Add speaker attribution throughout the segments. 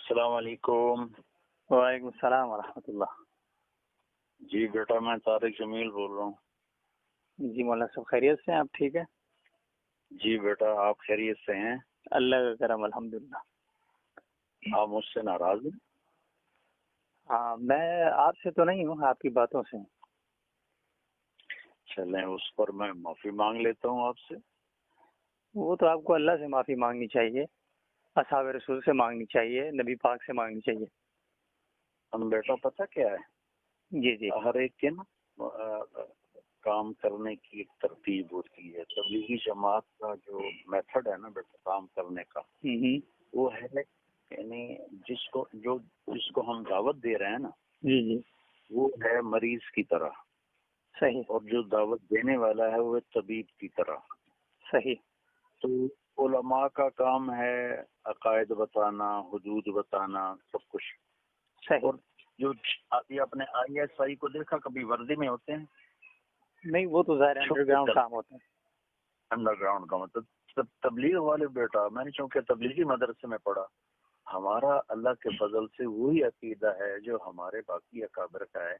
Speaker 1: السلام علیکم۔
Speaker 2: وعلیکم السلام ورحمۃ اللہ۔
Speaker 1: جی بیٹا میں طارق جمیل بول رہا ہوں۔
Speaker 2: جی مولانا صاحب خیریت سے ہیں آپ؟ ٹھیک ہے
Speaker 1: جی بیٹا آپ خیریت سے ہیں؟
Speaker 2: اللہ کا کرم الحمدللہ۔
Speaker 1: آپ مجھ سے ناراض ہیں؟
Speaker 2: ہاں میں آپ سے تو نہیں ہوں، آپ کی باتوں سے ہوں۔
Speaker 1: چلیں اس پر میں معافی مانگ لیتا ہوں آپ سے۔
Speaker 2: وہ تو آپ کو اللہ سے معافی مانگنی چاہیے، اصحاب رسول سے مانگنی چاہیے، نبی پاک سے مانگنی چاہیے۔
Speaker 1: ہم بیٹا پتہ کیا ہے،
Speaker 2: جی جی
Speaker 1: ہر ایک کے نا کام کرنے کی ایک ترتیب ہوتی ہے۔ تبلیغی جماعت کا جو میتھڈ ہے نا بیٹا کام کرنے کا، وہ ہے یعنی جس کو ہم دعوت دے رہے ہیں نا،
Speaker 2: جی جی
Speaker 1: وہ ہے مریض کی طرح،
Speaker 2: صحیح
Speaker 1: اور جو دعوت دینے والا ہے وہ ہے طبیب کی طرح۔
Speaker 2: صحیح۔
Speaker 1: تو علماء کا کام ہے عقائد بتانا، حدود بتانا، سب کچھ
Speaker 2: صحیح۔
Speaker 1: اور جو یہ اپنے آئی ایس آئی کو دیکھا کبھی وردی میں ہوتے ہیں؟
Speaker 2: نہیں وہ تو ظاہر انڈر گراؤنڈ کام ہوتا ہے۔
Speaker 1: انڈر گراؤنڈ کا مطلب تبلیغ والے بیٹا، میں نے چونکہ تبلیغی مدرسے میں پڑھا، ہمارا اللہ کے فضل سے وہی عقیدہ ہے جو ہمارے باقی اکابر کا ہے،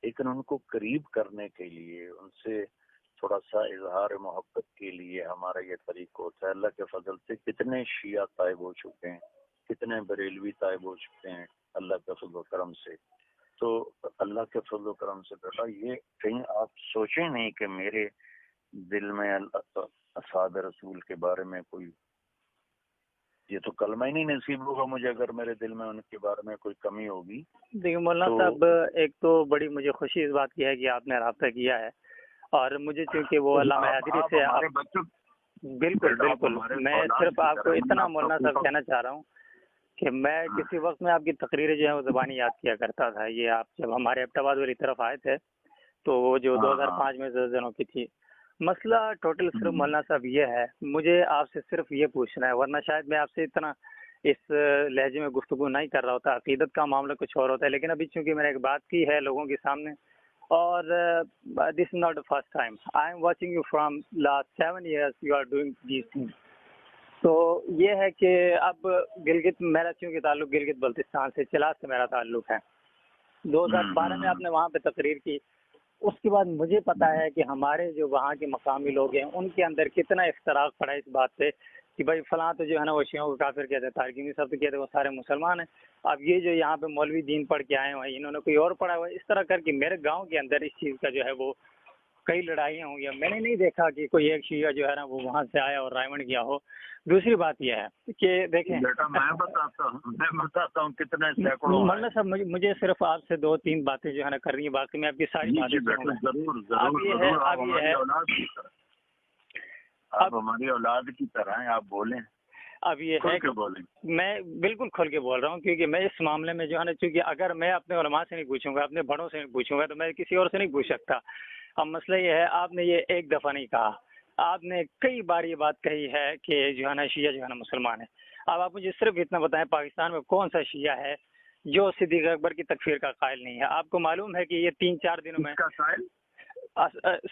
Speaker 1: لیکن ان کو قریب کرنے کے لیے، ان سے تھوڑا سا اظہار محبت کے لیے ہمارا یہ طریقہ ہوتا ہے۔ اللہ کے فضل سے کتنے شیعہ طائب ہو چکے ہیں، کتنے بریلوی طائب ہو چکے ہیں اللہ کے فضل و کرم سے۔ تو اللہ کے فضل و کرم سے بیٹا یہ کہیں آپ سوچیں نہیں کہ میرے دل میں اصحاب رسول کے بارے میں کوئی، یہ تو کلمہ ہی نہیں نصیب ہوگا مجھے اگر میرے دل میں ان کے بارے میں کوئی کمی ہوگی۔
Speaker 2: دیکھیے مولانا صاحب، ایک تو بڑی مجھے خوشی اس بات کی ہے کہ آپ نے رابطہ کیا ہے، اور مجھے چونکہ وہ علامہ حیدری سے بالکل بالکل، میں صرف آپ کو اتنا مولانا صاحب کہنا چاہ رہا ہوں کہ میں کسی وقت میں آپ کی تقریریں جو ہیں وہ زبانی یاد کیا کرتا تھا۔ یہ آپ جب ہمارے ایبٹ والی طرف آئے تھے تو وہ جو 2005 میں زلزلوں کی تھی، مسئلہ ٹوٹل صرف مولانا صاحب یہ ہے، مجھے آپ سے صرف یہ پوچھنا ہے، ورنہ شاید میں آپ سے اتنا اس لہجے میں گفتگو نہیں کر رہا ہوتا، عقیدت کا معاملہ کچھ اور ہوتا ہے، لیکن ابھی چونکہ میں نے ایک بات کی ہے لوگوں کے سامنے، اور this is not the first time I am watching you from last 7 years you are doing these things۔ تو یہ ہے کہ اب گلگت، میرا چونکہ تعلق گلگت بلتستان سے، چلاس سے میرا تعلق ہے، 2012 میں آپ نے وہاں پہ تقریر کی، اس کے بعد مجھے پتا ہے کہ ہمارے جو وہاں کے مقامی لوگ ہیں ان کے اندر کتنا اختراق پڑا اس بات پہ کہ بھائی فلاں تو جو ہے نا وہ شیعوں کو کافر کہتے ہیں، تارکینی صاحب تو کہتے ہیں وہ سارے مسلمان ہیں۔ اب یہ جو یہاں پہ مولوی دین پڑھ کے آئے ہوئے انہوں نے کوئی اور پڑھا ہوا ہے، اس طرح کر کے میرے گاؤں کے اندر اس چیز کا جو ہے وہ کئی لڑائیاں ہوئی ہیں۔ میں نے نہیں دیکھا کہ کوئی ایک شیعہ جو ہے نا وہ وہاں سے آیا اور رائمنڈ کیا ہو۔ دوسری بات یہ ہے کہ دیکھیں
Speaker 1: بیٹا میں بتاتا ہوں کتنے سینکڑوں
Speaker 2: مولانا صاحب، مجھے صرف آپ سے 2-3 باتیں جو ہے نا کرنی ہے، باقی میں آپ کی ساری باتیں سنوں گا۔
Speaker 1: آپ ہماری اولاد کی طرح ہیں، آپ بولیں،
Speaker 2: اب یہ ہے کہ میں بالکل کھل کے بول رہا ہوں، کیونکہ میں اس معاملے میں جو ہے نا، چونکہ اگر میں اپنے علماء سے نہیں پوچھوں گا، اپنے بڑوں سے نہیں پوچھوں گا، تو میں کسی اور سے نہیں پوچھ سکتا۔ اب مسئلہ یہ ہے، آپ نے یہ ایک دفعہ نہیں کہا، آپ نے کئی بار یہ بات کہی ہے کہ جو ہے نا شیعہ جو ہے نا مسلمان ہے۔ اب آپ مجھے صرف اتنا بتائیں، پاکستان میں کون سا شیعہ ہے جو صدیق اکبر کی تکفیر کا قائل نہیں ہے؟ آپ کو معلوم ہے کہ یہ 3-4 دنوں میں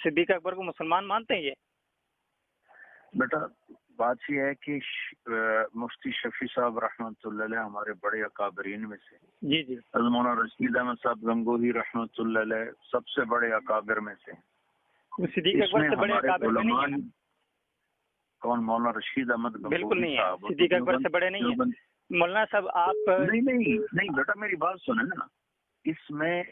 Speaker 2: صدیق اکبر کو مسلمان مانتے ہیں یہ؟
Speaker 1: بیٹا بات یہ ہے کہ مفتی شفیع صاحب رحمۃ اللہ علیہ ہمارے بڑے اکابرین میں سے،
Speaker 2: جی جی،
Speaker 1: مولانا رشید احمد صاحب گنگوہی رحمۃ اللہ علیہ سب سے بڑے اکابر میں سے۔
Speaker 2: صدیق اکبر سے بڑے اکابر میں نہیں ہیں؟
Speaker 1: کون؟ مولانا رشید احمد گنگوہی
Speaker 2: بالکل نہیں ہے، صدیق اکبر سے بڑے نہیں ہیں مولانا صاحب۔ آپ
Speaker 1: نہیں بیٹا میری بات سنیں نا، اس میں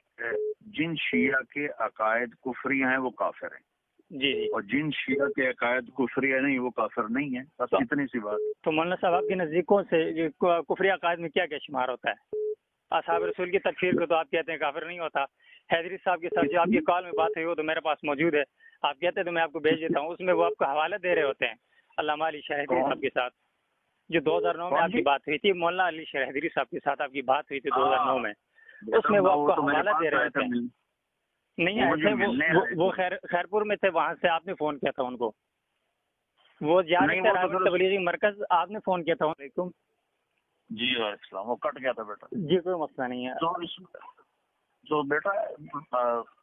Speaker 1: جن شیعہ کے عقائد کفری ہیں وہ کافر ہیں،
Speaker 2: جی جی،
Speaker 1: اور جن شیعہ کے عقائد کفری ہے نہیں وہ کافر نہیں ہیں، بس اتنی سی بات۔
Speaker 2: تو مولانا صاحب آپ کے نزدیکوں سے کفری عقائد میں کیا کیا شمار ہوتا ہے؟ اصحاب رسول کی تکفیر کو تو آپ کہتے ہیں کافر نہیں ہوتا۔ حیدری صاحب کے ساتھ جو آپ کی کال میں بات ہوئی وہ تو میرے پاس موجود ہے، آپ کہتے ہیں تو میں آپ کو بھیج دیتا ہوں، اس میں وہ آپ کو حوالہ دے رہے ہوتے ہیں علامہ علی شاہ حیدری صاحب کے ساتھ، جو 2009 میں آپ کی بات ہوئی تھی، مولانا علی شاہ حیدری صاحب کے ساتھ آپ کی بات ہوئی تھی 2009 میں، اس میں وہ آپ کو حوالہ دے رہے ہوتے ہیں۔ نہیں ایسے وہ خیرپور میں تھے، وہاں سے آپ نے فون کیا تھا ان کو، وہ جا رہے تھے راوی تبلیغی مرکز، آپ نے فون کیا تھا۔ وعلیکم
Speaker 1: جی السلام، وہ کٹ گیا تھا بیٹا۔
Speaker 2: جی کوئی مسئلہ نہیں ہے۔
Speaker 1: تو بیٹا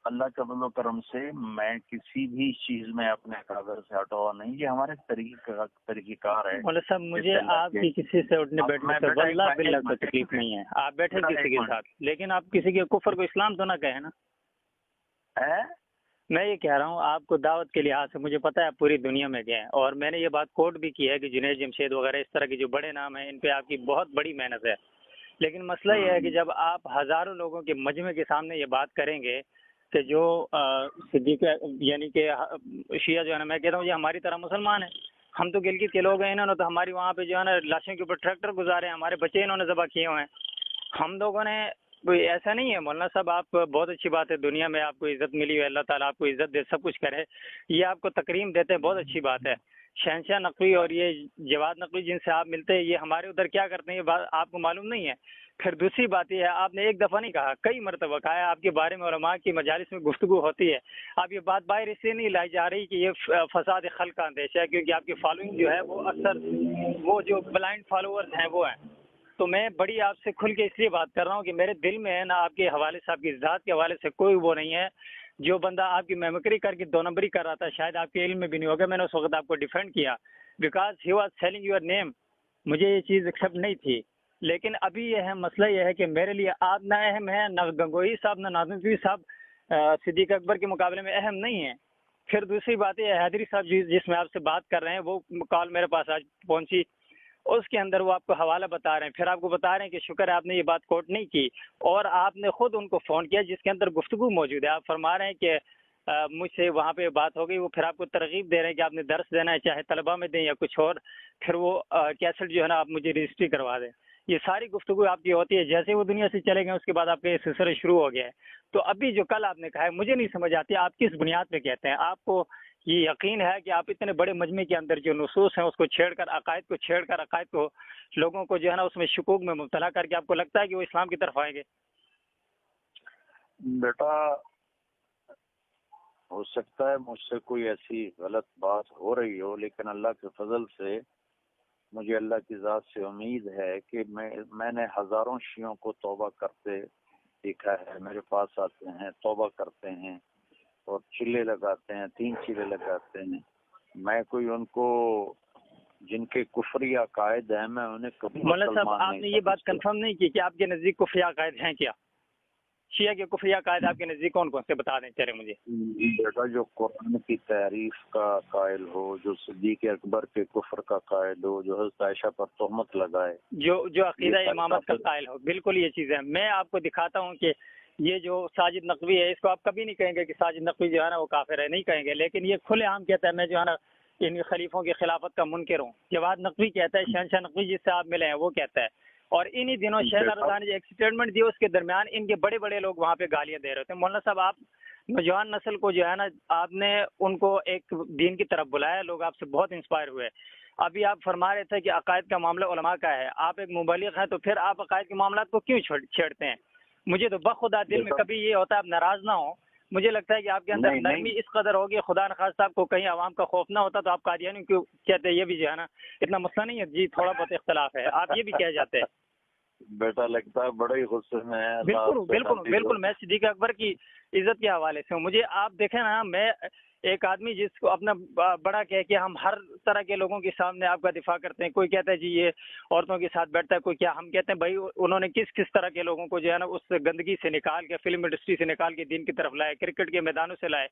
Speaker 1: اللہ کے فضل و کرم سے میں کسی بھی چیز میں اپنے اکابر سے ہٹا ہوا نہیں، یہ ہمارے طریقہ کار ہے۔
Speaker 2: مولانا صاحب مجھے آپ کی کسی سے اٹھنے بیٹھنے سے واللہ باللہ کوئی تکلیف نہیں ہے، آپ بیٹھے کسی کے ساتھ، لیکن آپ کسی کے کفر کو اسلام تو نہ کہیں نا۔ میں یہ کہہ رہا ہوں آپ کو دعوت کے لحاظ سے مجھے پتہ ہے آپ پوری دنیا میں گئے ہیں، اور میں نے یہ بات کوٹ بھی کی ہے کہ جنید جمشید وغیرہ اس طرح کے جو بڑے نام ہیں ان پہ آپ کی بہت بڑی محنت ہے، لیکن مسئلہ یہ ہے کہ جب آپ ہزاروں لوگوں کے مجمع کے سامنے یہ بات کریں گے کہ جو صدیق یعنی کہ شیعہ جو ہے نا، میں کہتا ہوں یہ ہماری طرح مسلمان ہیں، ہم تو گلگت کے لوگ ہیں، انہوں نے تو ہماری وہاں پہ جو ہے نا لاشوں کے اوپر ٹریکٹر گزارے ہیں، ہمارے بچے انہوں نے ذبح کیے ہوئے ہیں، ہم لوگوں نے کوئی ایسا نہیں ہے۔ مولانا صاحب آپ بہت اچھی بات ہے، دنیا میں آپ کو عزت ملی ہے، اللہ تعالیٰ آپ کو عزت دے، سب کچھ کرے، یہ آپ کو تکریم دیتے ہیں، بہت اچھی بات ہے۔ شہنشاہ نقوی اور یہ جواد نقوی جن سے آپ ملتے ہیں یہ ہمارے ادھر کیا کرتے ہیں یہ بات آپ کو معلوم نہیں ہے۔ پھر دوسری بات یہ ہے آپ نے ایک دفعہ نہیں کہا، کئی مرتبہ کہا ہے، آپ کے بارے میں علماء کی مجالس میں گفتگو ہوتی ہے، اب یہ بات باہر اس لیے نہیں لائی جا رہی کہ یہ فساد خلق کا اندیشہ ہے، کیونکہ آپ کی فالوئنگ جو ہے وہ اکثر وہ جو بلائنڈ فالوورز ہیں وہ ہیں، تو میں بڑی آپ سے کھل کے اس لیے بات کر رہا ہوں کہ میرے دل میں ہے نا آپ کے حوالے سے، آپ کی ذات کے حوالے سے کوئی وہ نہیں ہے۔ جو بندہ آپ کی میمکری کر کے دو نمبری کر رہا تھا شاید آپ کے علم میں بھی نہیں ہوگا، میں نے اس وقت آپ کو ڈیفینڈ کیا because he was selling your name, مجھے یہ چیز ایکسیپٹ نہیں تھی، لیکن ابھی یہ ہے مسئلہ یہ ہے کہ میرے لیے آپ نہ اہم ہے، نہ گنگوہی صاحب نہ ناظم صاحب صدیق اکبر کے مقابلے میں اہم نہیں ہیں۔ پھر دوسری بات یہ حیدری صاحب جس میں آپ سے بات کر رہے ہیں وہ کال میرے پاس آج پہنچی، اس کے اندر وہ آپ کو حوالہ بتا رہے ہیں، پھر آپ کو بتا رہے ہیں کہ شکر ہے آپ نے یہ بات کوٹ نہیں کی، اور آپ نے خود ان کو فون کیا جس کے اندر گفتگو موجود ہے، آپ فرما رہے ہیں کہ مجھ سے وہاں پہ بات ہو گئی، وہ پھر آپ کو ترغیب دے رہے ہیں کہ آپ نے درس دینا ہے چاہے طلبہ میں دیں یا کچھ اور، پھر وہ کیسٹ جو ہے نا آپ مجھے رجسٹری کروا دیں، یہ ساری گفتگو آپ کی ہوتی ہے، جیسے وہ دنیا سے چلے گئے اس کے بعد آپ کا یہ سلسلہ شروع ہو گیا ہے۔ تو ابھی جو کل آپ نے کہا ہے مجھے نہیں سمجھ آتی آپ کس بنیاد پہ کہتے ہیں، آپ کو یہ یقین ہے کہ آپ اتنے بڑے مجمع کے اندر جو نصوص ہیں اس کو چھیڑ کر عقائد کو لوگوں کو جو ہے نا اس میں شکوک میں مبتلا کر کے آپ کو لگتا ہے کہ وہ اسلام کی طرف آئیں گے؟
Speaker 1: بیٹا ہو سکتا ہے مجھ سے کوئی ایسی غلط بات ہو رہی ہو، لیکن اللہ کے فضل سے مجھے اللہ کی ذات سے امید ہے کہ میں نے ہزاروں شیعوں کو توبہ کرتے دیکھا ہے، میرے پاس آتے ہیں توبہ کرتے ہیں اور چلے لگاتے ہیں، 3 چلے لگاتے ہیں، میں کوئی ان کو جن کے کفری عقائد ہیں میں انہیں کبھی
Speaker 2: مولانا صاحب آپ نے یہ بات کنفرم نہیں کی کہ آپ کے نزدیک کفری عقائد ہیں کیا؟ شیعہ کے کفری عقائد آپ کے نزدیک کون کون سے بتا دیں چلے مجھے۔
Speaker 1: بیٹا جو قرآن کی تعریف کا قائل ہو، جو صدیق اکبر کے کفر کا قائل ہو، جو حضرت عائشہ پر تہمت لگائے، جو
Speaker 2: عقیدہ امامت کا قائل ہو، بالکل یہ چیز ہے۔ میں آپ کو دکھاتا ہوں کہ یہ جو ساجد نقوی ہے اس کو آپ کبھی نہیں کہیں گے کہ ساجد نقوی جو ہے نا وہ کافر ہے، نہیں کہیں گے، لیکن یہ کھلے عام کہتا ہے میں جو ہے نا ان خلیفوں کی خلافت کا منکر ہوں۔ جواد نقوی کہتا ہے، شہنشاہ نقوی جس سے آپ ملے ہیں وہ کہتا ہے، اور انہی دنوں شہزاد رضا نے جو ایک اسٹیٹمنٹ دی اس کے درمیان ان کے بڑے بڑے لوگ وہاں پہ گالیاں دے رہے تھے۔ مولانا صاحب آپ نوجوان نسل کو جو ہے نا آپ نے ان کو ایک دین کی طرف بلایا، لوگ آپ سے بہت انسپائر ہوئے۔ ابھی آپ فرما رہے تھے کہ عقائد کا معاملہ علماء کا ہے، آپ ایک مبلغ ہیں تو پھر آپ عقائد کے معاملات کو کیوں چھیڑتے ہیں؟ مجھے تو بخدا دل میں کبھی یہ ہوتا ہے آپ ناراض نہ ہوں، مجھے لگتا ہے کہ آپ کے اندر نرمی اس قدر ہوگی، خدا نخواستہ آپ کو کہیں عوام کا خوف نہ ہوتا تو آپ قادیانی کیوں کہتے ہیں؟ یہ بھی جو ہے نا اتنا مسئلہ نہیں ہے جی، تھوڑا بہت اختلاف ہے، آپ یہ بھی کہہ جاتے ہیں۔
Speaker 1: بیٹا لگتا ہے بڑے ہی غصے میں ہے۔
Speaker 2: بالکل میں صدیق اکبر کی عزت کے حوالے سے ہوں، مجھے آپ دیکھیں نا، میں ایک آدمی جس کو اپنا بڑا کہہ کے ہم ہر طرح کے لوگوں کے سامنے آپ کا دفاع کرتے ہیں، کوئی کہتا ہے جی یہ عورتوں کے ساتھ بیٹھتا ہے، کوئی کیا، ہم کہتے ہیں بھائی انہوں نے کس طرح کے لوگوں کو جو ہے نا اس گندگی سے نکال کے، فلم انڈسٹری سے نکال کے دین کی طرف لائے، کرکٹ کے میدانوں سے لائے،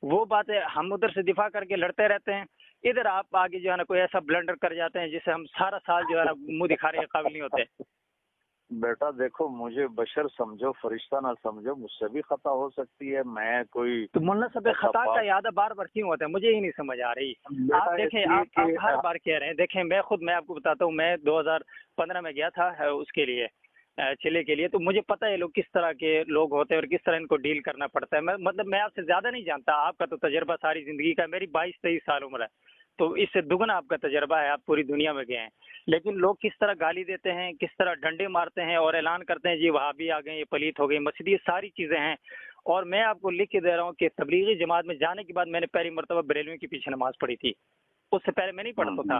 Speaker 2: وہ باتیں ہم ادھر سے دفاع کر کے لڑتے رہتے ہیں، ادھر آپ آگے جو ہے نا کوئی ایسا بلنڈر کر جاتے ہیں جسے ہم سارا سال جو ہے نا منہ دکھانے کے قابل نہیں ہوتے۔
Speaker 1: بیٹا دیکھو مجھے بشر سمجھو، فرشتہ نہ سمجھو، مجھ سے بھی خطا ہو سکتی ہے، میں کوئی
Speaker 2: تو مولانا صاحب خطا کا یاد بار بار کیوں ہوتا ہے؟ مجھے ہی نہیں سمجھ آ رہی۔ آپ دیکھیں آپ ہر بار کہہ رہے ہیں، دیکھیں میں آپ کو بتاتا ہوں، میں 2015 میں گیا تھا اس کے لیے چلے کے لیے، تو مجھے پتہ ہے لوگ کس طرح کے لوگ ہوتے ہیں اور کس طرح ان کو ڈیل کرنا پڑتا ہے۔ میں آپ سے زیادہ نہیں جانتا، آپ کا تو تجربہ ساری زندگی کا، میری 22-23 سال عمر ہے، تو اس سے دگنا آپ کا تجربہ ہے، آپ پوری دنیا میں گئے ہیں، لیکن لوگ کس طرح گالی دیتے ہیں، کس طرح ڈنڈے مارتے ہیں اور اعلان کرتے ہیں جی وہابی آ گئے، یہ پلیت ہو گئی مسجد، یہ ساری چیزیں ہیں۔ اور میں آپ کو لکھ کے دے رہا ہوں کہ تبلیغی جماعت میں جانے کے بعد میں نے پہلی مرتبہ بریلویوں کے پیچھے نماز پڑھی تھی، اس سے پہلے میں نہیں پڑھتا تھا۔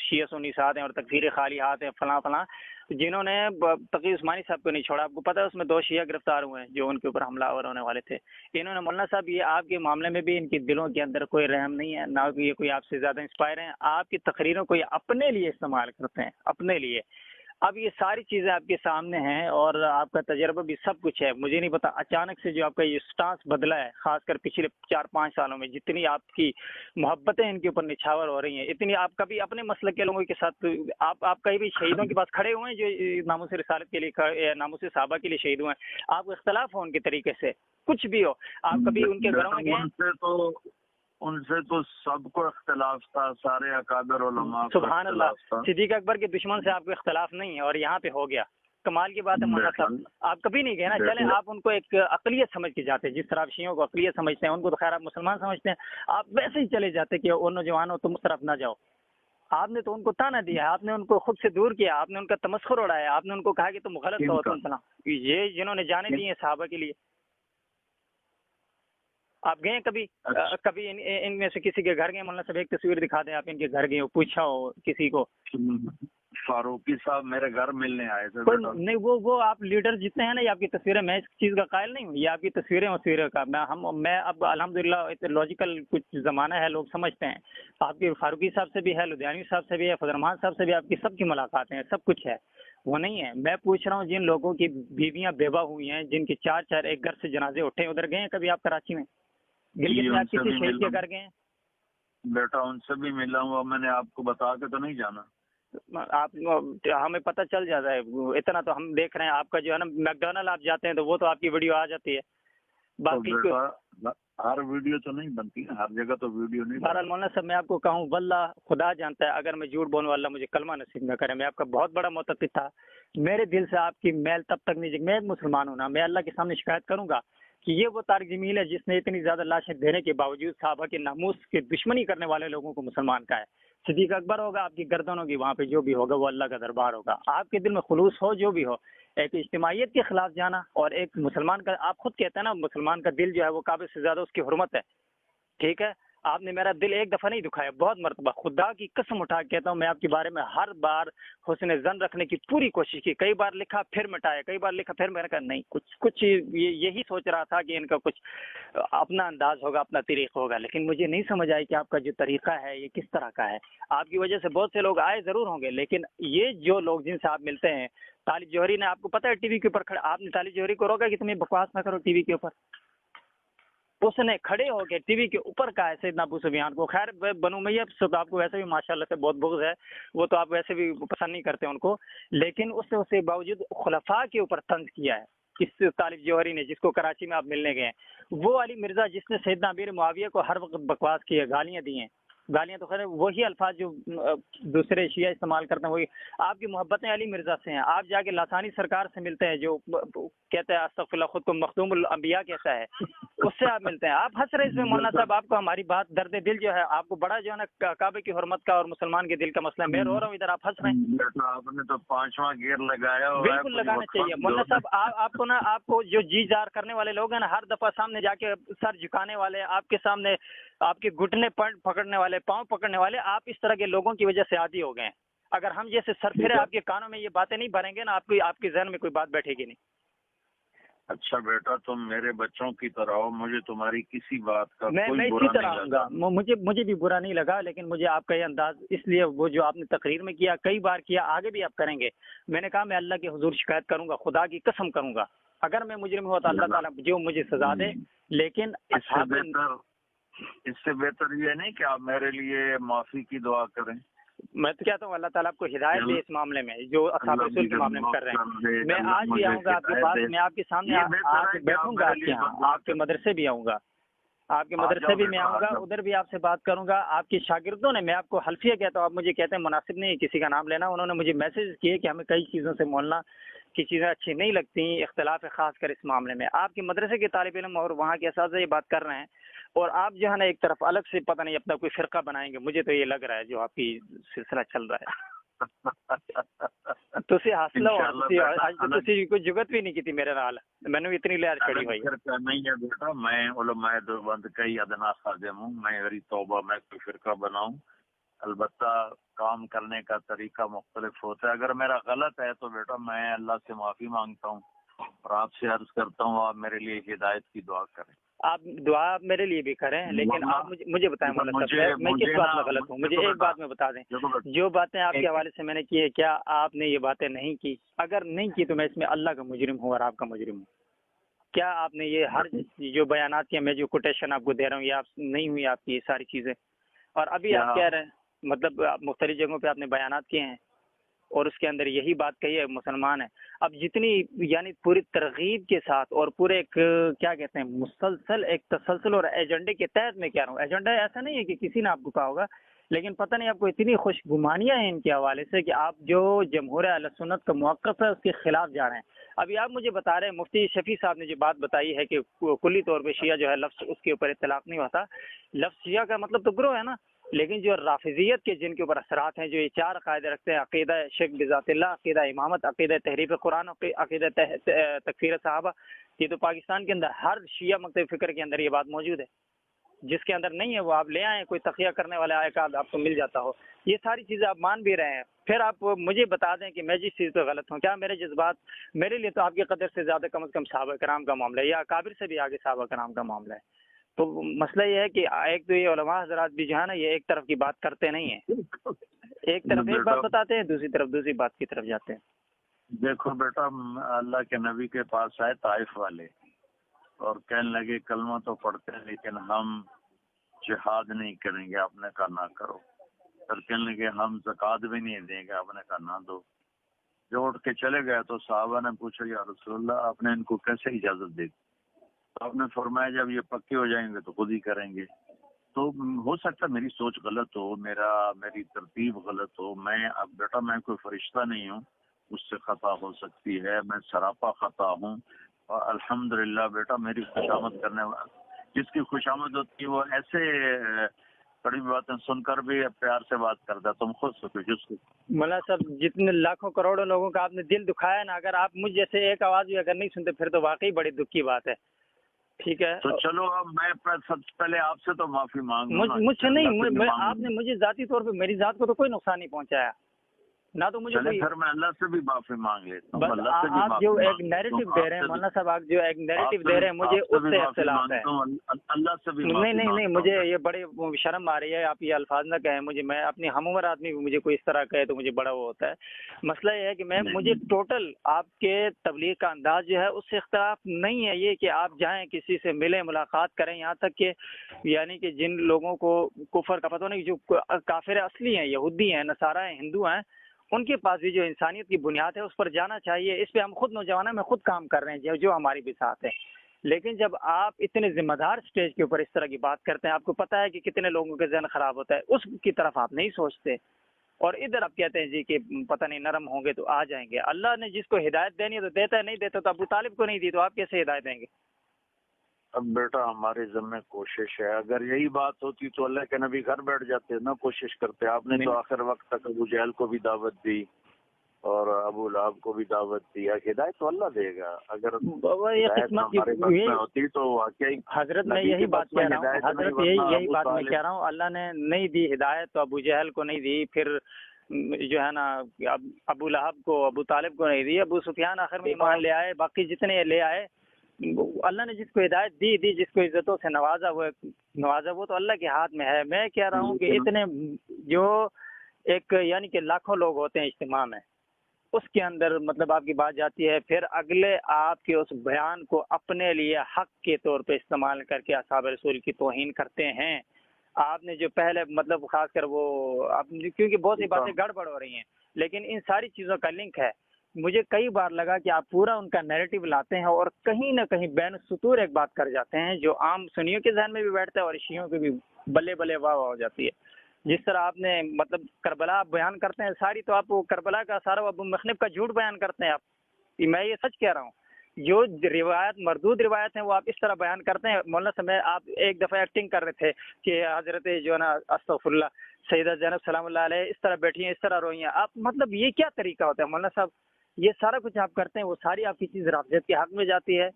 Speaker 2: شیعہ سنی ساتھ ہیں اور تکفیر خالیات ہیں فلاں فلاں، جنہوں نے تقی عثمانی صاحب کو نہیں چھوڑا. آپ کو پتہ ہے اس میں 2 شیعہ گرفتار ہوئے ہیں جو ان کے اوپر حملہ آور ہونے والے تھے. انہوں نے مولانا صاحب یہ آپ کے معاملے میں بھی ان کے دلوں کے اندر کوئی رحم نہیں ہے، نہ یہ کوئی آپ سے زیادہ انسپائر ہیں. آپ کی تقریروں کو یہ اپنے لیے استعمال کرتے ہیں، اپنے لیے. اب یہ ساری چیزیں آپ کے سامنے ہیں اور آپ کا تجربہ بھی سب کچھ ہے. مجھے نہیں پتا اچانک سے جو آپ کا یہ سٹانس بدلا ہے، خاص کر پچھلے 4-5 سالوں میں جتنی آپ کی محبتیں ان کے اوپر نچھاور ہو رہی ہیں، اتنی آپ کبھی اپنے مسلک کے لوگوں کے ساتھ آپ کہیں بھی شہیدوں کے پاس کھڑے ہوئے ہیں جو ناموس رسالت کے لیے، ناموس صحابہ کے لیے شہید ہوئے ہیں، آپ کو اختلاف ہو ان کے طریقے سے، کچھ بھی ہو، آپ کبھی ان کے گھروں میں گئے؟
Speaker 1: ان سے تو سب کو اختلاف تھا، سارے اکابر علماء کو
Speaker 2: سبحان اللہ.
Speaker 1: اختلاف تھا.
Speaker 2: صدیق اکبر کے دشمن سے آپ کو اختلاف نہیں ہے اور یہاں پہ ہو گیا. کمال کی بات ہے مولانا صاحب. آپ کبھی نہیں گئے نا. چلیں آپ ان کو ایک اقلیت سمجھ کے جاتے ہیں، جس طرح آپ شیعوں کو اقلیت سمجھتے ہیں، ان کو تو خیر آپ مسلمان سمجھتے ہیں. آپ ویسے ہی چلے جاتے کہ وہ نوجوانوں تم اس طرف نہ جاؤ. آپ نے تو ان کو تانا دیا، آپ نے ان کو خود سے دور کیا، آپ نے ان کا تمسخر اڑایا، آپ نے ان کو کہا کہ تم غلط ہو، تم فلاں. یہ جنہوں نے جانے دی ہیں صحابہ کے لیے. آپ گئے کبھی ان میں سے کسی کے گھر گئے؟ مولانا صاحب ایک تصویر دکھا دیں، آپ ان کے گھر گئے ہو، پوچھا ہو کسی کو؟
Speaker 1: فاروقی صاحب میرے گھر ملنے آئے تھے.
Speaker 2: نہیں، وہ آپ لیڈر جتنے ہیں نا، یہ آپ کی تصویریں. میں اس چیز کا قائل نہیں ہوں، یہ آپ کی تصویریں کا میں اب الحمدللہ لاجیکل کچھ زمانہ ہے، لوگ سمجھتے ہیں. آپ کی فاروقی صاحب سے بھی ہے، لدھیانوی صاحب سے بھی ہے، فضل الرحمان صاحب سے بھی آپ کی سب کی ملاقاتیں ہیں، سب کچھ ہے. وہ نہیں ہے. میں پوچھ رہا ہوں جن لوگوں کی بیویاں بیوہ ہوئی ہیں، جن کے 4 ایک گھر سے جنازے اٹھے، ادھر گئے ہیں کبھی آپ کراچی میں؟ گلگت میں آپ کسی شہید کے گھر گئے ہیں؟
Speaker 1: بیٹا ان سے بھی ملا ہوں، میں نے آپ کو بتا کے تو نہیں جانا.
Speaker 2: آپ ہمیں پتہ چل جاتا ہے اتنا تو ہم دیکھ رہے ہیں. آپ کا جو ہے نا میک ڈونلڈ آپ جاتے ہیں تو وہ تو آپ کی ویڈیو آ جاتی ہے. باقی
Speaker 1: ہر ویڈیو تو نہیں بنتی، ہر جگہ تو ویڈیو نہیں.
Speaker 2: بہرحال مولانا صاحب میں آپ کو کہوں، واللہ خدا جانتا ہے اگر میں جھوٹ بولوں اللہ مجھے کلمہ نصیب نہ کرے. میں آپ کا بہت بڑا معتقد تھا. میرے دل سے آپ کی میل تب تک نہیں، میں ایک مسلمان ہوں نا، میں اللہ کے سامنے شکایت کروں گا کہ یہ وہ طارق جمیل ہے جس نے اتنی زیادہ لاشیں دینے کے باوجود صحابہ کے ناموس کی دشمنی کرنے والے لوگوں کو مسلمان کا ہے. صدیق اکبر ہوگا، آپ کی گردن ہوگی، وہاں پہ جو بھی ہوگا وہ اللہ کا دربار ہوگا. آپ کے دل میں خلوص ہو جو بھی ہو، ایک اجتماعیت کے خلاف جانا اور ایک مسلمان کا، آپ خود کہتے ہیں نا مسلمان کا دل جو ہے وہ کعبے سے زیادہ اس کی حرمت ہے. ٹھیک ہے، آپ نے میرا دل ایک دفعہ نہیں دکھایا، بہت مرتبہ. خدا کی قسم اٹھا کے کہتا ہوں، میں آپ کے بارے میں ہر بار حسن ظن رکھنے کی پوری کوشش کی. کئی بار لکھا پھر مٹایا، کئی بار لکھا پھر میں نے کہا نہیں، کچھ یہی سوچ رہا تھا کہ ان کا کچھ اپنا انداز ہوگا، اپنا طریقہ ہوگا. لیکن مجھے نہیں سمجھ آئی کہ آپ کا جو طریقہ ہے یہ کس طرح کا ہے. آپ کی وجہ سے بہت سے لوگ آئے ضرور ہوں گے، لیکن یہ جو لوگ جن سے آپ ملتے ہیں، طالب جوہری نے آپ کو پتہ ہے ٹی وی کے اوپر کھڑا، آپ نے طالب جوہری کو روکا کہ تمہیں بکواس نہ کرو ٹی وی کے اوپر؟ اس نے کھڑے ہو کے ٹی وی کے اوپر کہا ہے سیدنا ابو سفیان کو. خیر بنو امیہ تو آپ کو ویسے بھی ماشاءاللہ سے بہت بغض ہے، وہ تو آپ ویسے بھی پسند نہیں کرتے ان کو، لیکن اس نے اسے باوجود خلفاء کے اوپر طنز کیا ہے. اس طالب جوہری نے، جس کو کراچی میں آپ ملنے گئے ہیں، وہ علی مرزا جس نے سیدنا امیر معاویہ کو ہر وقت بکواس کی ہے، گالیاں دی ہیں. گالیاں تو خیر وہی الفاظ جو دوسرے شیعہ استعمال کرتے ہیں، وہی. آپ کی محبتیں علی مرزا سے ہیں. آپ جا کے لاسانی سرکار سے ملتے ہیں جو کہتے ہیں استغفر اللہ، خود کو مخدوم الانبیاء کہتا ہے، اس سے آپ ملتے ہیں. آپ ہنس رہے اس میں مولانا صاحب، آپ کو ہماری بات درد دل جو ہے، آپ کو بڑا جو ہے نا کعبے کی حرمت کا اور مسلمان کے دل کا مسئلہ ہے. میں رو رہا ہوں ادھر، آپ ہنس رہے ہیں.
Speaker 1: آپ نے تو 5واں گیئر لگایا.
Speaker 2: بالکل لگانا چاہیے مولانا صاحب. آپ کو نا، آپ کو جو جی جار کرنے والے لوگ ہیں نا، ہر دفعہ سامنے جا کے سر جھکانے والے، آپ کے سامنے آپ کے گھٹنے پکڑنے والے، پاؤں پکڑنے والے، آپ اس طرح کے لوگوں کی وجہ سے عادی ہو گئے ہیں. اگر ہم جیسے سرفرے آپ کے کانوں میں یہ باتیں نہیں بھریں گے نا، آپ کے ذہن میں کوئی بات بیٹھے گی نہیں.
Speaker 1: اچھا بیٹا، تم میرے بچوں کی طرح ہو، مجھے تمہاری کسی بات کا
Speaker 2: میں
Speaker 1: کوئی
Speaker 2: اسی
Speaker 1: برا
Speaker 2: طرح
Speaker 1: نہیں
Speaker 2: ہوں
Speaker 1: لگا.
Speaker 2: گا. مجھے بھی برا نہیں لگا، لیکن مجھے آپ کا یہ انداز اس لیے، وہ جو آپ نے تقریر میں کیا، کئی بار کیا، آگے بھی آپ کریں گے. میں نے کہا میں اللہ کے حضور شکایت کروں گا، خدا کی قسم کروں گا. اگر میں مجرم ہوا تو اللہ تعالیٰ جو مجھے سزا دے. لیکن
Speaker 1: اس سے بہتر یہ نہیں کہ آپ میرے لیے معافی کی دعا کریں.
Speaker 2: میں تو کہتا ہوں اللہ تعالیٰ آپ کو ہدایت دے اس معاملے میں جو اصحاب رسول کے معاملے میں کر رہے ہیں. میں آج بھی آؤں گا آپ کے پاس، میں آپ کے سامنے آ کے بیٹھوں گا، آپ کے یہاں، آپ کے مدرسے بھی آؤں گا، آپ کے مدرسے بھی میں آؤں گا، ادھر بھی آپ سے بات کروں گا. آپ کے شاگردوں نے، میں آپ کو حلفیہ کہتا ہوں، آپ مجھے کہتے ہیں مناسب نہیں کسی کا نام لینا، انہوں نے مجھے میسج کیے کہ ہمیں کئی چیزوں سے مولانا کی چیزیں اچھی نہیں لگتی، اختلاف ہے خاص کر اس معاملے میں. آپ کے مدرسے کے طالب علم اور وہاں کے اساتذہ یہ بات کر رہے ہیں، اور آپ جو ہے نا ایک طرف الگ سے پتہ نہیں اپنا کوئی فرقہ بنائیں گے. مجھے تو یہ لگ رہا ہے جو آپ کی سلسلہ چل رہا ہے. ਤੁਸੀਂ ਹੱਸ ਲਓ, ਅੱਜ ਤੱਕ ਤੁਸੀਂ ਕੋਈ ਜੁਗਤ ਵੀ ਨਹੀਂ ਕੀਤੀ ਮੇਰੇ ਨਾਲ, ਮੈਨੂੰ ਇਤਨੀ ਲਿਆਰ ਚੜੀ ਹੋਈ
Speaker 1: فرقہ نہیں ہے بیٹا. میں علماء دیوبند کا ہی ادنا خادم ہوں. میں غری توبہ میں کوئی فرقہ بناؤں البتہ کام کرنے کا طریقہ مختلف ہوتا ہے. اگر میرا غلط ہے تو بیٹا میں اللہ سے معافی مانگتا ہوں اور آپ سے عرض کرتا ہوں آپ میرے لیے ہدایت کی دعا کریں.
Speaker 2: آپ دعا میرے لیے بھی کریں، لیکن آپ مجھے بتائیں مولانا صاحب میں کس بات میں غلط ہوں؟ مجھے ایک بات میں بتا دیں، جو باتیں آپ کے حوالے سے میں نے کی ہے کیا آپ نے یہ باتیں نہیں کی؟ اگر نہیں کی تو میں اس میں اللہ کا مجرم ہوں اور آپ کا مجرم ہوں. کیا آپ نے یہ ہر جو بیانات کے میں جو کوٹیشن آپ کو دے رہا ہوں یہ آپ نہیں ہوئی آپ کی یہ ساری چیزیں؟ اور ابھی آپ کہہ رہے ہیں مطلب مختلف جگہوں پہ آپ نے بیانات کیے ہیں اور اس کے اندر یہی بات کہی ہے مسلمان ہے. اب جتنی یعنی پوری ترغیب کے ساتھ اور پورے ایک کیا کہتے ہیں مسلسل ایک تسلسل اور ایجنڈے کے تحت میں کہہ رہا ہوں، ایجنڈا ایسا نہیں ہے کہ کسی نے آپ کو کہا ہوگا، لیکن پتہ نہیں آپ کو اتنی خوش گمانیاں ہیں ان کے حوالے سے کہ آپ جو جمہور اہل سنت کا موقف ہے اس کے خلاف جا رہے ہیں. ابھی آپ مجھے بتا رہے ہیں مفتی شفیع صاحب نے جو بات بتائی ہے کہ کلی طور پہ شیعہ جو ہے لفظ اس کے اوپر اطلاق نہیں ہوتا. لفظ شیعہ کا مطلب تو گروہ ہے نا، لیکن جو رافضیت کے جن کے اوپر اثرات ہیں، جو یہ چار عقائد رکھتے ہیں، عقیدہ شرک بذات اللہ، عقیدہ امامت، عقیدہ تحریف قرآن، عقیدہ تکفیر صحابہ، یہ تو پاکستان کے اندر ہر شیعہ مکتب فکر کے اندر یہ بات موجود ہے. جس کے اندر نہیں ہے وہ آپ لے آئیں، کوئی تقیہ کرنے والا آئے کا آپ کو مل جاتا ہو. یہ ساری چیزیں آپ مان بھی رہے ہیں. پھر آپ مجھے بتا دیں کہ میں جس چیز پہ غلط ہوں، کیا میرے جذبات میرے لیے تو آپ کی قدر سے زیادہ کم از کم صحابہ کرام کا معاملہ ہے، یا اکابر سے بھی آگے صحابہ کرام کا معاملہ ہے. تو مسئلہ یہ ہے کہ ایک تو یہ علماء حضرات بھی جو ہے نا یہ ایک طرف کی بات کرتے نہیں ہیں، ایک طرف ایک بات بتاتے ہیں دوسری طرف دوسری بات کی طرف جاتے ہیں.
Speaker 1: دیکھو بیٹا اللہ کے نبی کے پاس آئے طائف والے اور کہنے لگے کلمہ تو پڑھتے ہیں لیکن ہم جہاد نہیں کریں گے. آپ نے کہا نہ کرو. پھر کہنے لگے ہم زکوٰۃ بھی نہیں دیں گے. آپ نے کہا نہ دو. جو اٹھ کے چلے گئے تو صحابہ نے پوچھا یا رسول اللہ آپ نے ان کو کیسے اجازت دی؟ تو آپ نے فرمایا جب یہ پکے ہو جائیں گے تو خود ہی کریں گے. تو ہو سکتا ہے میری سوچ غلط ہو، میری ترتیب غلط ہو. اب بیٹا میں کوئی فرشتہ نہیں ہوں، مجھ سے خطا ہو سکتی ہے، میں سراپا خطا ہوں. اور الحمدللہ بیٹا میری خوشامد کرنے والا جس کی خوشامد ہوتی ہے وہ ایسے بڑی باتیں سن کر بھی پیار سے بات کرتا ہے. تم خود سوچو جس کو
Speaker 2: مولانا صاحب جتنے لاکھوں کروڑوں لوگوں کا آپ نے دل دکھایا نا، اگر آپ مجھ جیسے ایک آواز بھی اگر نہیں سنتے پھر تو واقعی بڑی دکھ کی بات ہے. ٹھیک ہے
Speaker 1: تو چلو اب میں سب سے پہلے آپ سے تو معافی مانگ
Speaker 2: مجھ سے نہیں، آپ نے مجھے ذاتی طور پہ میری ذات کو تو کوئی نقصان نہیں پہنچایا نہ تو مجھے کوئی.
Speaker 1: پھر میں اللہ سے بھی معافی مانگ لیتا ہوں.
Speaker 2: بس آپ جو ایک نیریٹو دے رہے ہیں مولانا صاحب، آپ جو ایک نیریٹو دے رہے ہیں مجھے اس سے اختلاف ہے.
Speaker 1: اللہ سے بھی
Speaker 2: نہیں مجھے یہ بڑے شرم آ رہی ہے. آپ یہ الفاظ نہ کہیں مجھے، میں اپنی ہم عمر آدمی مجھے کوئی اس طرح کہے تو مجھے بڑا وہ ہوتا ہے. مسئلہ یہ ہے کہ مجھے ٹوٹل آپ کے تبلیغ کا انداز جو ہے اس سے اختلاف نہیں ہے. یہ کہ آپ جائیں کسی سے ملیں ملاقات کریں، یہاں تک کہ یعنی کہ جن لوگوں کو کفر کا پتہ نہیں، جو کافر اصلی ہیں، یہودی ہیں، نصارہ ہیں، ہندو ہیں، ان کے پاس بھی جو انسانیت کی بنیاد ہے اس پر جانا چاہیے. اس پہ ہم خود نوجوانوں میں خود کام کر رہے ہیں جو ہماری بھی ساتھ ہے. لیکن جب آپ اتنے ذمہ دار سٹیج کے اوپر اس طرح کی بات کرتے ہیں، آپ کو پتہ ہے کہ کتنے لوگوں کے ذہن خراب ہوتا ہے، اس کی طرف آپ نہیں سوچتے اور ادھر آپ کہتے ہیں جی کہ پتہ نہیں نرم ہوں گے تو آ جائیں گے. اللہ نے جس کو ہدایت دینی ہے تو دیتا ہے، نہیں دیتا تو ابو طالب کو نہیں دی تو آپ کیسے ہدایت دیں گے؟
Speaker 1: اب بیٹا ہمارے ذمہ کوشش ہے. اگر یہی بات ہوتی تو اللہ کے نبی گھر بیٹھ جاتے، نہ کوشش کرتے. آپ نے تو آخر وقت تک ابو جہل کو بھی دعوت دی اور ابو لہب کو بھی دعوت دی. ہدایت تو اللہ دے گا. اگر ہوتی تو واقعی
Speaker 2: حضرت میں یہی بات کہہ رہا ہوں، حضرت یہی بات میں کہہ رہا ہوں. اللہ نے نہیں دی ہدایت تو ابو جہل کو نہیں دی، پھر جو ہے نا ابو لہب کو، ابو طالب کو نہیں دی. ابو سفیان آخر میں ایمان لے آئے، باقی جتنے لے آئے. اللہ نے جس کو ہدایت دی، جس کو عزتوں سے نوازا وہ تو اللہ کے ہاتھ میں ہے. میں کہہ رہا ہوں کہ اتنے جو ایک یعنی کہ لاکھوں لوگ ہوتے ہیں اجتماع میں، اس کے اندر مطلب آپ کی بات جاتی ہے، پھر اگلے آپ کے اس بیان کو اپنے لیے حق کے طور پہ استعمال کر کے اصحاب رسول کی توہین کرتے ہیں. آپ نے جو پہلے مطلب خاص کر وہ کیونکہ بہت سی باتیں گڑبڑ ہو رہی ہیں، لیکن ان ساری چیزوں کا لنک ہے. مجھے کئی بار لگا کہ آپ پورا ان کا نیریٹو لاتے ہیں اور کہیں نہ کہیں بین السطور ایک بات کر جاتے ہیں جو عام سنیوں کے ذہن میں بھی بیٹھتا ہے اور شیعوں کے بھی بلے بلے واہ واہ ہو جاتی ہے. جس طرح آپ نے مطلب کربلا بیان کرتے ہیں ساری، تو آپ کربلا کا سارا ابو مخنف کا جھوٹ بیان کرتے ہیں. آپ میں یہ سچ کہہ رہا ہوں، جو روایت مردود روایت ہیں وہ آپ اس طرح بیان کرتے ہیں. مولانا صاحب آپ ایک دفعہ ایکٹنگ کر رہے تھے کہ حضرت جو ہے نا استغفر اللہ سیدہ زینب سلام اللہ علیہ اس طرح بیٹھی ہیں، اس طرح روئی ہیں. آپ مطلب یہ کیا طریقہ ہوتا ہے مولانا صاحب؟ یہ سارا کچھ آپ کرتے ہیں، وہ ساری آپ کی چیز رافضیت کے حق میں جاتی ہے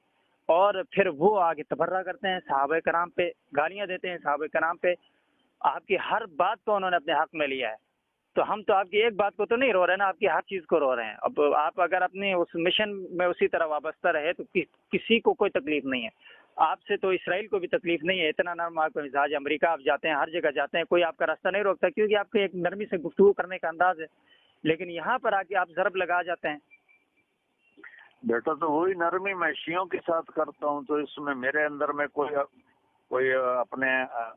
Speaker 2: اور پھر وہ آگے تبرہ کرتے ہیں، صحابہ کرام پہ گالیاں دیتے ہیں، صحابہ کرام پہ. آپ کی ہر بات کو انہوں نے اپنے حق میں لیا ہے، تو ہم تو آپ کی ایک بات کو تو نہیں رو رہے نا، آپ کی ہر چیز کو رو رہے ہیں۔ اب آپ اگر اپنے اس مشن میں اسی طرح وابستہ رہے تو کسی کو کوئی تکلیف نہیں ہے، آپ سے تو اسرائیل کو بھی تکلیف نہیں ہے، اتنا نرم آپ کا مزاج، امریکہ آپ جاتے ہیں، ہر جگہ جاتے ہیں، کوئی آپ کا راستہ نہیں روکتا، کیونکہ آپ کے ایک نرمی سے گفتگو کرنے کا انداز ہے، لیکن یہاں پر آ کے آپ ضرب لگا جاتے ہیں۔
Speaker 1: بیٹا تو وہی نرمی میں شیعوں کے ساتھ کرتا ہوں، تو اس میں میرے اندر میں کوئی اپنے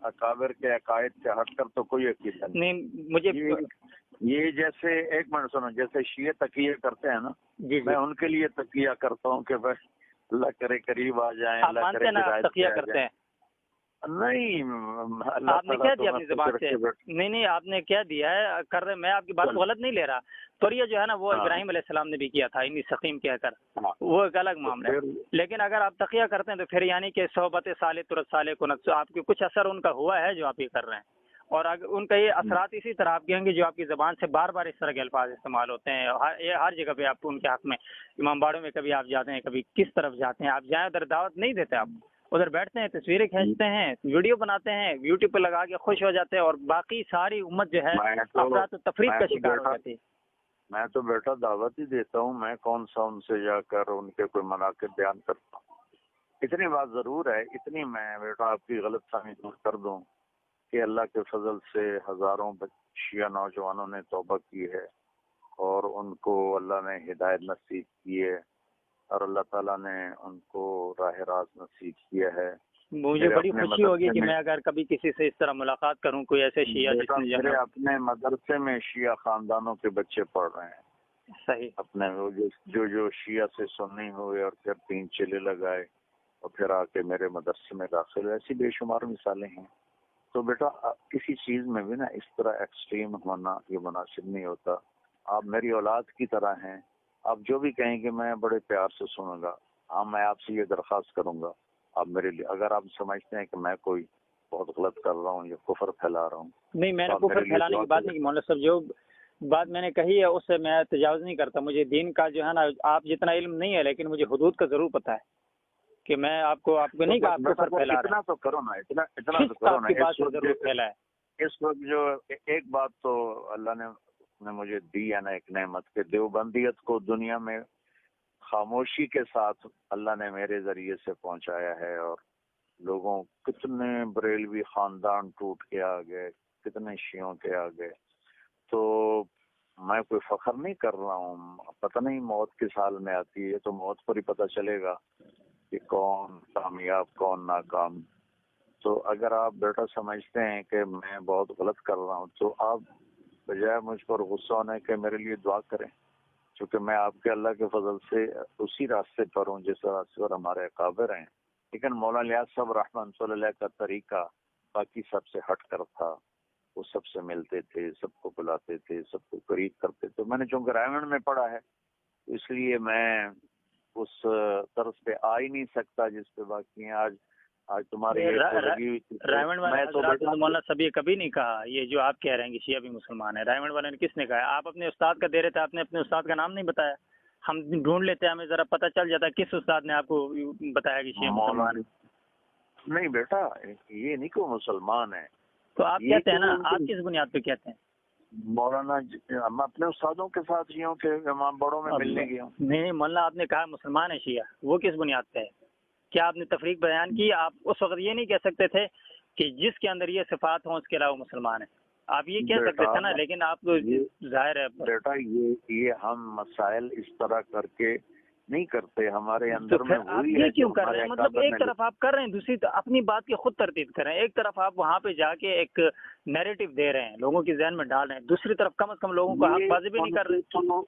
Speaker 1: اکابر کے عقائد سے ہٹ کر تو کوئی عقیدہ
Speaker 2: نہیں مجھے
Speaker 1: یہ جیسے ایک منٹ سنو، جیسے شیعہ تقیہ کرتے ہیں نا،
Speaker 2: جی
Speaker 1: میں ان کے لیے تقیہ کرتا ہوں کہ بس اللہ کرے قریب آ جائیں،
Speaker 2: آپ
Speaker 1: اللہ
Speaker 2: مانتے
Speaker 1: کرے
Speaker 2: ہیں نا، آپ
Speaker 1: ہدایت
Speaker 2: تقیہ
Speaker 1: پہ آ
Speaker 2: کرتے
Speaker 1: جائیں۔
Speaker 2: ہیں؟
Speaker 1: نہیں اللہ
Speaker 2: آپ نے
Speaker 1: تعالیٰ
Speaker 2: کہہ
Speaker 1: تو
Speaker 2: دیا
Speaker 1: میں
Speaker 2: اپنی
Speaker 1: خوش
Speaker 2: زبان سے،
Speaker 1: رکھے بیٹا۔
Speaker 2: نہیں آپ نے کہہ دیا ہے کر رہے، میں آپ کی بات کو غلط نہیں لے رہا، تو یہ جو ہے نا وہ
Speaker 1: ہاں۔
Speaker 2: ابراہیم علیہ السلام نے بھی کیا تھا انی سقیم کہہ کر،
Speaker 1: ہاں۔
Speaker 2: وہ ایک الگ معاملہ ہے،
Speaker 1: پھر
Speaker 2: لیکن اگر آپ تقیہ کرتے ہیں تو پھر یعنی کہ صحبت صالح ترت صالح کنت، آپ کے کچھ اثر ان کا ہوا ہے جو آپ یہ کر رہے ہیں، اور اگر ان کا یہ اثرات اسی طرح آپ کہیں گے جو آپ کی زبان سے بار بار اس طرح کے الفاظ استعمال ہوتے ہیں، ہر جگہ پہ آپ ان کے حق میں، امام باڑوں میں کبھی آپ جاتے ہیں، کبھی کس طرف جاتے ہیں، آپ جائیں ادھر دعوت نہیں دیتے، آپ ادھر بیٹھتے ہیں، تصویریں کھینچتے ہیں، ویڈیو بناتے ہیں، یوٹیوب پہ لگا کے خوش ہو جاتے ہیں، اور باقی ساری امت جو ہے افراط و تفریق کا شکار ہو جاتی ہے۔
Speaker 1: میں تو بیٹا دعوت ہی دیتا ہوں، میں کون سا ان سے جا کر ان کے کوئی مناقب بیان کرتا ہوں۔ اتنی بات ضرور ہے، اتنی میں بیٹا آپ کی غلط فہمی دور کر دوں کہ اللہ کے فضل سے ہزاروں شیعہ نوجوانوں نے توبہ کی ہے، اور ان کو اللہ نے ہدایت نصیب کی ہے، اور اللہ تعالیٰ نے ان کو راہ راست نصیب کیا ہے۔
Speaker 2: مجھے بڑی خوشی ہوگی کہ میں اگر کبھی کسی سے اس طرح ملاقات کروں، کوئی ایسے شیعہ جس نے
Speaker 1: میرے اپنے مدرسے میں شیعہ خاندانوں کے بچے پڑھ رہے ہیں،
Speaker 2: صحیح
Speaker 1: اپنے جو شیعہ سے سنی ہوئے اور پھر 3 چلے لگائے اور پھر آ کے میرے مدرسے میں داخل ہوئے، ایسی بے شمار مثالیں ہیں۔ تو بیٹا کسی چیز میں بھی نا اس طرح ایکسٹریم ہونا یہ مناسب نہیں ہوتا۔ آپ میری اولاد کی طرح ہیں، آپ جو بھی کہیں گے میں بڑے پیار سے سنوں گا۔ ہاں میں آپ سے یہ درخواست کروں گا، آپ میرے لیے اگر آپ سمجھتے ہیں کہ میں کوئی بہت غلط کر رہا ہوں یا کفر پھیلا رہا ہوں،
Speaker 2: نہیں، میں نے کفر پھیلانے کی بات نہیں کی مولانا صاحب، جو بات میں نے کہی ہے اس سے میں تجاوز نہیں کرتا، مجھے دین کا جو ہے نا آپ جتنا علم نہیں ہے، لیکن مجھے حدود کا ضرور پتہ ہے کہ میں آپ کو نہیں کہا آپ کفر پھیلا رہے ہیں،
Speaker 1: اتنا تو کرو نا، اتنا تو کرو نا۔
Speaker 2: آپ کی بات سے ضرور پھیلا ہے۔
Speaker 1: اس وقت جو ایک بات تو اللہ نے مجھے دی ہے نا، ایک نعمت کہ دیوبندیت کو دنیا میں خاموشی کے ساتھ اللہ نے میرے ذریعے سے پہنچایا ہے، اور لوگوں کتنے بریلوی خاندان ٹوٹ کے آ گئے، کتنے شیعوں کے آ گئے۔ تو میں کوئی فخر نہیں کر رہا ہوں، پتہ نہیں موت کس حال میں آتی ہے، تو موت پر ہی پتہ چلے گا کہ کون کامیاب کون ناکام۔ تو اگر آپ بیٹا سمجھتے ہیں کہ میں بہت غلط کر رہا ہوں تو آپ بجائے مجھ پر غصہ ہونے کے میرے لیے دعا کریں، کیونکہ میں آپ کے اللہ کے فضل سے اسی راستے پر ہوں جس راستے پر ہمارے اکابر ہیں۔ لیکن مولانا الیاس صاحب رحمۃ اللہ علیہ کا طریقہ باقی سب سے ہٹ کر تھا، وہ سب سے ملتے تھے، سب کو بلاتے تھے، سب کو قریب کرتے تھے۔ میں نے چونکہ رائمنڈ میں پڑھا ہے اس لیے میں اس طرز پہ آ ہی نہیں سکتا جس پہ باقی ہیں۔ آج تمہاری لگی ہوئی تھی،
Speaker 2: رائمنڈ والے حضرات نے مولانا صاحب یہ کبھی نہیں کہا، یہ جو آپ کہہ رہے ہیں کہ شیعہ بھی مسلمان ہے، رائمنڈ والے نے کس نے کہا ہے؟ آپ اپنے استاد کا دے رہے تھے، آپ نے اپنے استاد کا نام نہیں بتایا، ہم ڈھونڈ لیتے ہیں، ہمیں ذرا پتہ چل جاتا ہے کس استاد نے آپ کو بتایا کہ شیعہ مسلمان ہے۔
Speaker 1: نہیں بیٹا یہ نہیں کہ وہ مسلمان ہے،
Speaker 2: تو آپ کہتے ہیں نا، آپ کس بنیاد پہ کہتے ہیں؟
Speaker 1: مولانا ہم اپنے استادوں کے ساتھ شیعوں کے امام بڑوں میں ملنے گیا ہوں۔
Speaker 2: نہیں مولانا، آپ نے کہا مسلمان ہے شیعہ، وہ کس بنیاد پہ ہے؟ کیا آپ نے تفریق بیان کی؟ آپ اس وقت یہ نہیں کہہ سکتے تھے کہ جس کے اندر یہ صفات ہوں اس کے علاوہ مسلمان ہے، آپ یہ کہہ سکتے تھے نا، لیکن آپ تو ظاہر ہے
Speaker 1: بیٹا یہ ہم مسائل اس طرح کر کے نہیں کرتے، ہمارے اندر میں وہی ہے۔
Speaker 2: یہ کیوں کر رہے ہیں؟ مطلب ایک طرف آپ کر رہے ہیں، دوسری اپنی بات کی خود تردید کر رہے ہیں، ایک طرف آپ وہاں پہ جا کے ایک نیریٹو دے رہے ہیں، لوگوں کی ذہن میں ڈال رہے ہیں، دوسری طرف کم از کم لوگوں کو حق بازی بھی نہیں کر رہے۔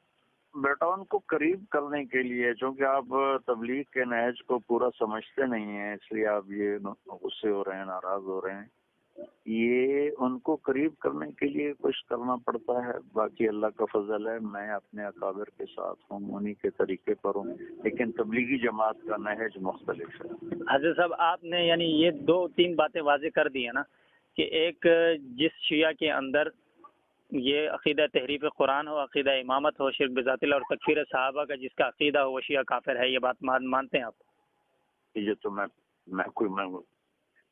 Speaker 1: بیٹا ان کو قریب کرنے کے لیے، چونکہ آپ تبلیغ کے نہج کو پورا سمجھتے نہیں ہیں، اس لیے آپ یہ غصے ہو رہے ہیں، ناراض ہو رہے ہیں۔ یہ ان کو قریب کرنے کے لیے کچھ کرنا پڑتا ہے، باقی اللہ کا فضل ہے، میں اپنے اکابر کے ساتھ ہوں، انہی کے طریقے پر ہوں، لیکن تبلیغی جماعت کا نہج مختلف ہے۔
Speaker 2: حضرت صاحب آپ نے یعنی یہ 2-3 باتیں واضح کر دی ہیں نا، کہ ایک جس شیعہ کے اندر یہ عقیدہ تحریف قرآن ہو، عقیدہ امامت ہو، شرک بذات اللہ اور تکفیر صحابہ کا جس کا عقیدہ ہو وہ شیعہ کافر ہے، یہ بات مانتے ہیں آپ؟
Speaker 1: یہ تو میں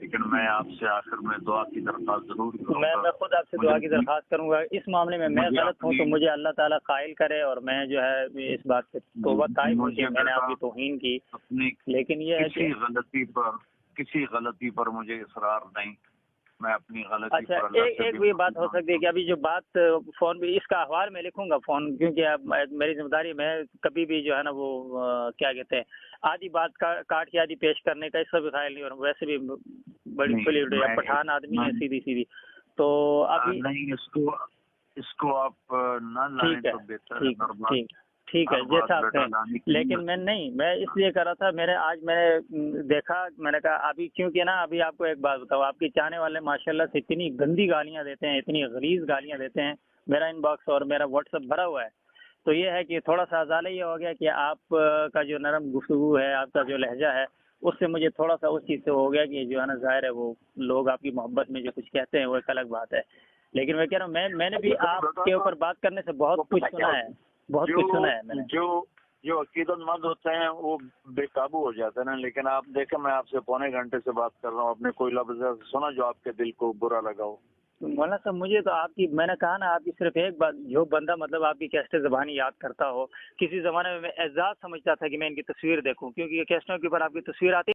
Speaker 1: لیکن میں آپ سے آخر میں دعا کی درخواست ضرور کروں گا.
Speaker 2: میں خود آپ سے دعا کی درخواست کروں گا. اس معاملے میں غلط ہوں تو مجھے اللہ تعالیٰ قائل کرے، اور میں جو ہے اس بات سے توبہ طائب ہوں کہ میں نے آپ کی توہین کی. لیکن یہ ہے کہ
Speaker 1: کسی غلطی پر مجھے اصرار نہیں، میں اپنی غلطی
Speaker 2: اچھا
Speaker 1: پر اللہ سے
Speaker 2: ایک بھی بات ہو سکتی ہے کہ ابھی جو بات فون پہ اس کا احوال میں لکھوں گا فون، کیونکہ اب میری ذمہ داری میں کبھی بھی جو ہے نا وہ کیا کہتے ہیں آدھی بات کاٹ کے آدھی پیش کرنے کا اس کا بھی خیال نہیں. اور ویسے بھی بڑی کھلی پٹھان آدمی ہے سیدھی سیدھی. تو ابھی
Speaker 1: نہیں، اس کو آپ نہ لائیں تو بہتر ہے.
Speaker 2: ٹھیک ہے جیسا آپ کہیں. لیکن میں اس لیے کر رہا تھا، میں نے دیکھا، میں نے کہا ابھی کیونکہ نا ابھی آپ کو ایک بات بتاؤ، آپ کے چاہنے والے ماشاءاللہ سے اتنی گندی گالیاں دیتے ہیں، اتنی غلیظ گالیاں دیتے ہیں. میرا ان باکس اور میرا واٹس ایپ بھرا ہوا ہے. تو یہ ہے کہ تھوڑا سا ازالہ یہ ہو گیا کہ آپ کا جو نرم گفتگو ہے، آپ کا جو لہجہ ہے، اس سے مجھے تھوڑا سا اس چیز سے ہو گیا کہ جو ہے نا ظاہر ہے وہ لوگ آپ کی محبت میں جو کچھ کہتے ہیں وہ ایک الگ بات ہے. لیکن میں کہہ رہا ہوں میں نے بھی آپ کے اوپر بات کرنے سے بہت کچھ سنا ہے میں نے.
Speaker 1: جو عقیدت مند ہوتے ہیں وہ بے قابو ہو جاتے ہیں نا. لیکن آپ دیکھیں میں آپ سے 1.25 گھنٹے سے بات کر رہا ہوں، آپ نے کوئی لفظ سنا جو آپ کے دل کو برا لگا ہو؟
Speaker 2: مولانا صاحب مجھے تو آپ کی، میں نے کہا نا آپ کی صرف ایک بات، جو بندہ مطلب آپ کی کیسٹیں زبانی یاد کرتا ہو. کسی زمانے میں اعزاز سمجھتا تھا کہ میں ان کی تصویر دیکھوں، کیونکہ یہ کیسٹوں کے اوپر آپ کی تصویر آتی